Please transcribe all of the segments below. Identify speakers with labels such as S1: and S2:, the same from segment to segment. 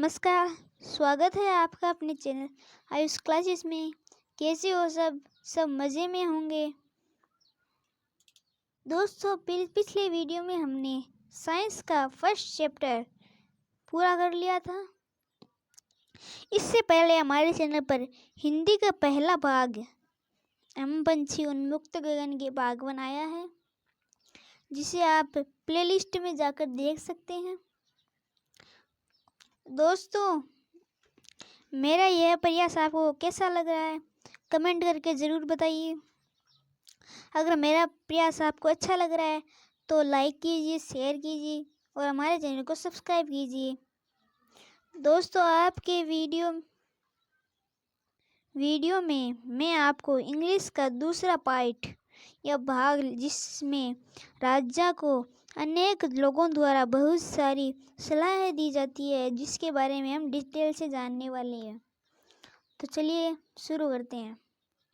S1: नमस्कार, स्वागत है आपका अपने चैनल आयुष क्लासेस में। कैसे हो सब मज़े में होंगे। दोस्तों, पिछले वीडियो में हमने साइंस का फर्स्ट चैप्टर पूरा कर लिया था। इससे पहले हमारे चैनल पर हिंदी का पहला भाग हम पंछी उन्मुक्त गगन के भाग बनाया है, जिसे आप प्लेलिस्ट में जाकर देख सकते हैं। दोस्तों, मेरा यह प्रयास आपको कैसा लग रहा है, कमेंट करके ज़रूर बताइए। अगर मेरा प्रयास आपको अच्छा लग रहा है तो लाइक कीजिए, शेयर कीजिए और हमारे चैनल को सब्सक्राइब कीजिए। दोस्तों, आपके वीडियो में मैं आपको इंग्लिश का दूसरा पार्ट या भाग, जिसमें राजा को अनेक लोगों द्वारा बहुत सारी सलाहें दी जाती है, जिसके बारे में हम डिटेल से जानने वाले हैं। तो चलिए शुरू करते हैं।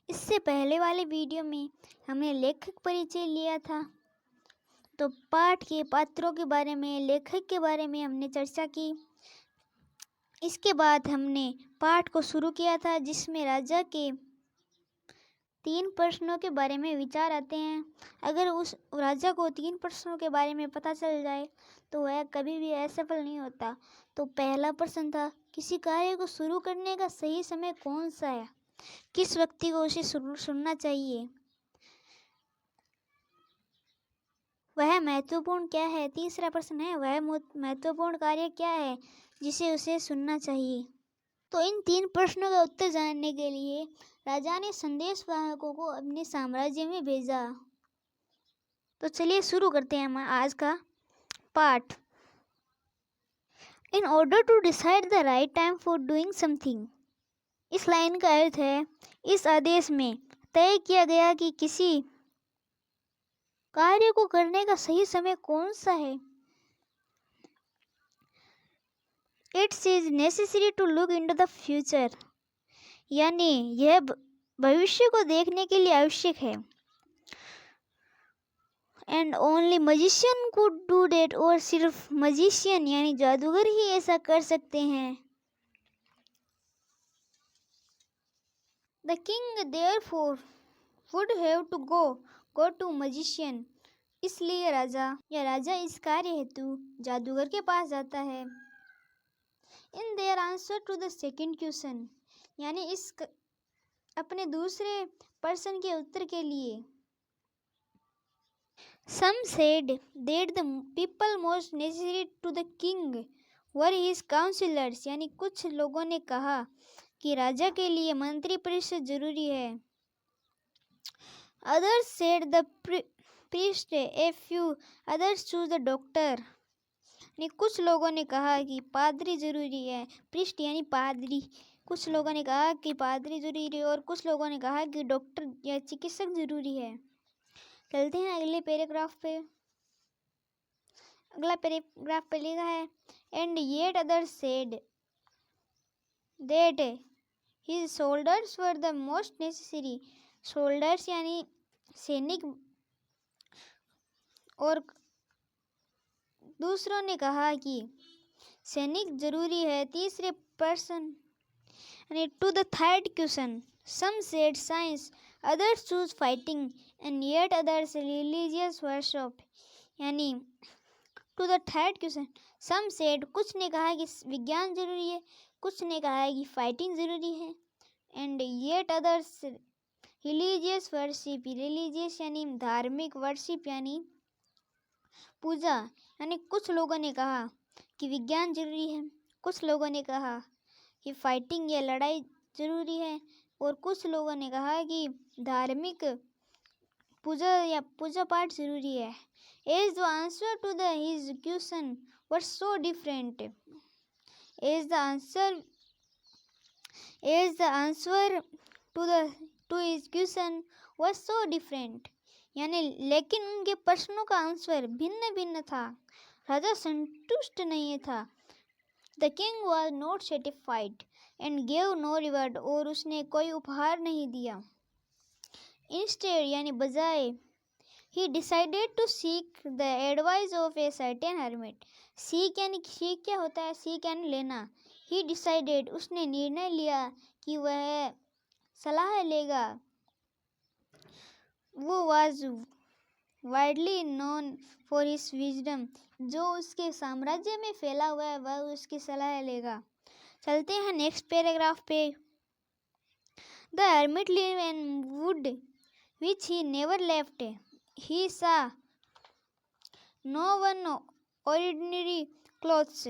S1: इससे पहले वाले वीडियो में हमने लेखक परिचय लिया था, तो पाठ के पात्रों के बारे में, लेखक के बारे में हमने चर्चा की। इसके बाद हमने पाठ को शुरू किया था, जिसमें राजा के 3 प्रश्नों के बारे में विचार आते हैं। अगर उस राजा को 3 प्रश्नों के बारे में पता चल जाए तो वह कभी भी असफल नहीं होता। तो पहला प्रश्न था, किसी कार्य को शुरू करने का सही समय कौन सा है, किस व्यक्ति को उसे सुनना चाहिए, वह महत्वपूर्ण क्या है। तीसरा प्रश्न है, वह महत्वपूर्ण कार्य क्या है जिसे उसे सुनना चाहिए। तो इन 3 प्रश्नों का उत्तर जानने के लिए राजा ने संदेशवाहकों को अपने साम्राज्य में भेजा। तो चलिए शुरू करते हैं हम आज का पाठ। In order to decide the right time for doing something. इस लाइन का अर्थ है, इस आदेश में तय किया गया कि किसी कार्य को करने का सही समय कौन सा है। It's is necessary to look into the future, यानी यह भविष्य को देखने के लिए आवश्यक है। And only magician could do that, और सिर्फ मजिशियन यानी जादूगर ही ऐसा कर सकते हैं। The king therefore would have to go to magician, इसलिए राजा इस कार्य हेतु जादूगर के पास जाता है। In their answer to the second question, यानी इस अपने दूसरे प्रश्न के उत्तर के लिए। Some said that the people most necessary to the king were his counselors, यानी कुछ लोगों ने कहा कि राजा के लिए मंत्री परिषद जरूरी है। Others said the priest, a few others choose the doctor, यानी कुछ लोगों ने कहा कि पादरी जरूरी है। प्रिस्ट यानी पादरी। कुछ लोगों ने कहा कि पादरी जरूरी है और कुछ लोगों ने कहा कि डॉक्टर या चिकित्सक जरूरी है। चलते हैं अगले पैराग्राफ पे। अगला पैराग्राफ पे लिखा है, and yet other said that his soldiers were the most necessary. Soldiers यानी सैनिक, और दूसरों ने कहा कि सैनिक जरूरी है। तीसरे पर्सन यानी to the third question, some said science, others choose fighting and yet others religious worship, यानी to the third question, some said, कुछ ने कहा कि विज्ञान जरूरी है, कुछ ने कहा कि फाइटिंग जरूरी है। And yet others religious worship, religious यानी धार्मिक, वर्शिप यानी पूजा, यानी कुछ लोगों ने कहा कि विज्ञान जरूरी है, कुछ लोगों ने कहा कि फाइटिंग या लड़ाई जरूरी है, और कुछ लोगों ने कहा कि धार्मिक पूजा पाठ जरूरी है। As the answer to his question was so different, as the answer to his question was so different, यानी लेकिन उनके प्रश्नों का आंसर भिन्न भिन्न था। राजा संतुष्ट नहीं था। The king was not satisfied and gave no reward, और उसने कोई उपहार नहीं दिया। Instead यानी बजाय, he decided to seek the advice of a certain hermit. Seek यानी क्या होता है, seek यानी लेना, ही डिसाइडेड, उसने निर्णय लिया कि वह सलाह लेगा। वो was widely known for his wisdom, जो उसके साम्राज्य में फैला हुआ है वह उसकी सलाह लेगा। चलते हैं नेक्स्ट पैराग्राफ पे। The hermit live in would which he never left. He saw no one ordinary clothes.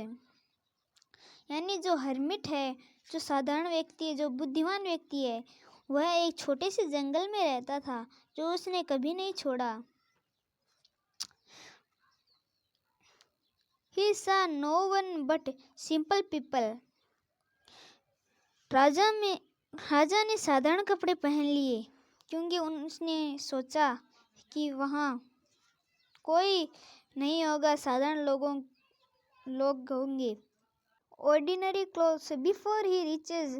S1: यानी जो हर्मिट है, जो साधारण व्यक्ति है, जो बुद्धिमान व्यक्ति है, वह एक छोटे से जंगल में रहता था जो उसने कभी नहीं छोड़ा। He saw no one but simple people. राजा ने साधारण कपड़े पहन लिए क्योंकि उसने सोचा कि वहाँ कोई नहीं होगा, साधारण लोग होंगे। Ordinary clothes. Before he reaches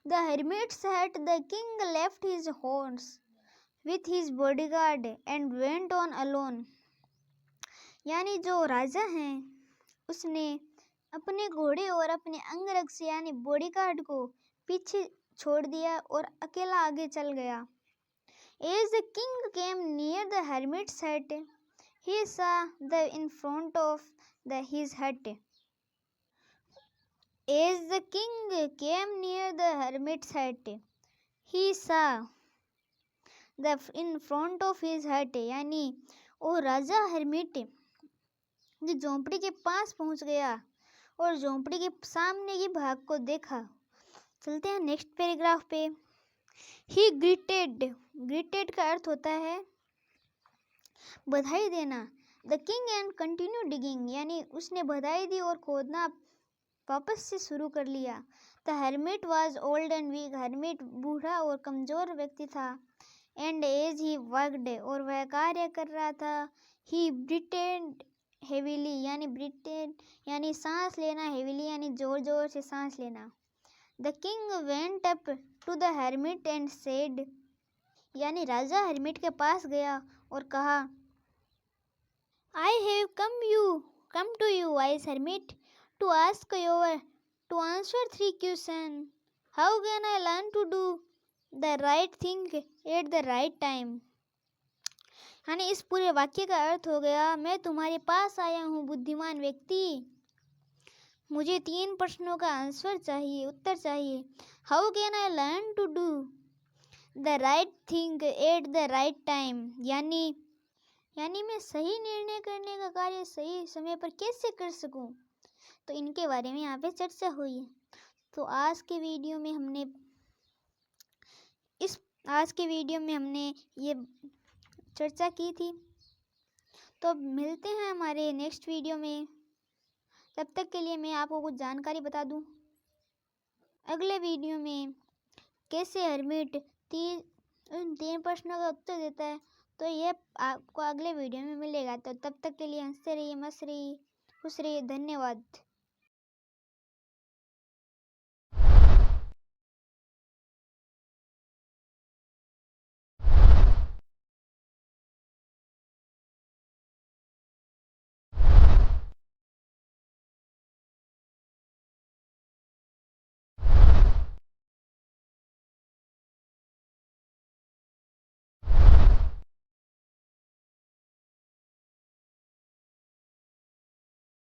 S1: the hermit's hut, the king left his horse with his bodyguard and went on alone. यानी जो राजा हैं उसने अपने घोड़े और अपने अंगरक्षक यानी बॉडीगार्ड को पीछे छोड़ दिया और अकेला आगे चल गया। As the king came near the hermit's hut, he saw in front of his hut. As the king came near the hermit's hut, he saw in front of his hut, यानी वो राजा हर्मिट जो झोंपड़ी के पास पहुंच गया और झोंपड़ी के सामने की भाग को देखा। चलते हैं नेक्स्ट पैराग्राफ पे। ही ग्रीटेड का अर्थ होता है बधाई देना। The king and continue digging, यानी उसने बधाई दी और खोदना वापस से शुरू कर लिया। The hermit was old and weak, hermit बूढ़ा और कमजोर व्यक्ति था। एंड एज ही वर्कड, और वह कार्य कर रहा था। ही ब्रीथेड हेवीली, यानी सांस लेना, हेवीली यानी जोर जोर से सांस लेना। The king went up to the hermit and said, यानी राजा हर्मिट के पास गया और कहा, I have come to you wise hermit to answer 3 questions. How can I learn to do the right thing at the right time? यानी इस पूरे वाक्य का अर्थ हो गया, मैं तुम्हारे पास आया हूँ बुद्धिमान व्यक्ति, मुझे 3 प्रश्नों का उत्तर चाहिए। How can I learn to do the right thing at the right time? यानी मैं सही निर्णय करने का कार्य सही समय पर कैसे कर सकूं, तो इनके बारे में यहाँ पे चर्चा हुई है। तो आज के वीडियो में हमने ये चर्चा की थी। तो मिलते हैं हमारे नेक्स्ट वीडियो में। तब तक के लिए मैं आपको कुछ जानकारी बता दूं, अगले वीडियो में कैसे हर्मिट 3 प्रश्नों का उत्तर देता है, तो ये आपको अगले वीडियो में मिलेगा। तो तब तक के लिए हंसते रहिए, मस्त रहिए, खुश रहिए। धन्यवाद।